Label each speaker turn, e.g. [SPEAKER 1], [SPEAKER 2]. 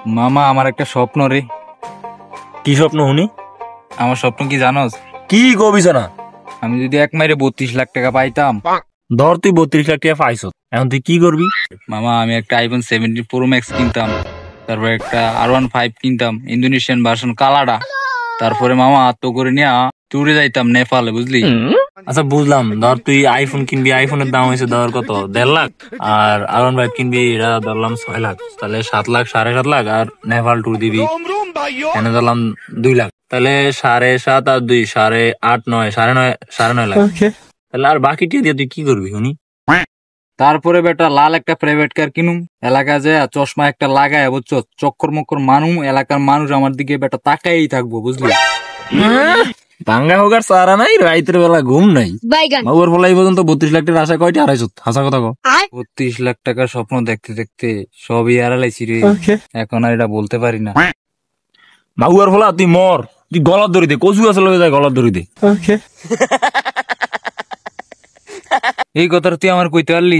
[SPEAKER 1] মামা আমার একটা স্বপ্ন রে।
[SPEAKER 2] কি স্বপ্ন শুনি?
[SPEAKER 1] আমার স্বপ্ন কি জানোস?
[SPEAKER 2] কি কবিস না?
[SPEAKER 1] আমি যদি এক মাইরে 32 লাখ টাকা পাইতাম।
[SPEAKER 2] ধর তুই 32 লাখ টাকা পাইছ, এখন তুই কি করবি?
[SPEAKER 1] মামা আমি একটা আইফোন 17 প্রো ম্যাক্স কিনতাম, তারপর একটা R15 কিনতাম, ইন্দোনেশিয়ান ভার্সন কালাডা। তারপরে মামা আত্ম করে নিয়ে ট্যুরে যাইতাম নেপালে, বুঝলি?
[SPEAKER 2] আচ্ছা বুঝলাম, ধর তুই আইফোন কিনবি, আইফোনের দাম হয়েছে ধর কত 1.5 লাখ, আর R15 কিনবি, এটা ধরলাম 6 লাখ, তাহলে 7 লাখ 7.5 লাখ, আর নেপাল ট্যুর দিবি এনে ধরলাম 2 লাখ, তাহলে 7.5 আর 2 8.5 9 9.5 লাখ। তাহলে আর বাকিটা দিয়ে তুই কি করবি শুনি?
[SPEAKER 1] তারপরে বেটা লাল একটা প্রাইভেট কার কিনুম, এলাকা যায় চশমা একটা লাগায়, বুঝছো, চক্কর মক্কর মানুম, এলাকার মানুষ আমার দিকে বেটা তাকাই থাকবো, বুঝলি?
[SPEAKER 2] ভাঙ্গা হোক আর সারা নাই, রাইতের বেলা ঘুম নাই। বাবুর ফলে এই পর্যন্ত 32 লাখ টাকার আশা কয়টি হারাইছ? হাসা কথা কো।
[SPEAKER 1] 32 লাখ টাকার স্বপ্ন দেখতে দেখতে সবই হারালাইছি রে। এখন আর এটা বলতে পারি না।
[SPEAKER 2] বাবুর ফলা তুই মর, তুই গলার দড়ি দে, কচু আছে লয়ে যায় গলার দড়ি দে।
[SPEAKER 1] এই কথাটা তুই আমার কইতে পারলি?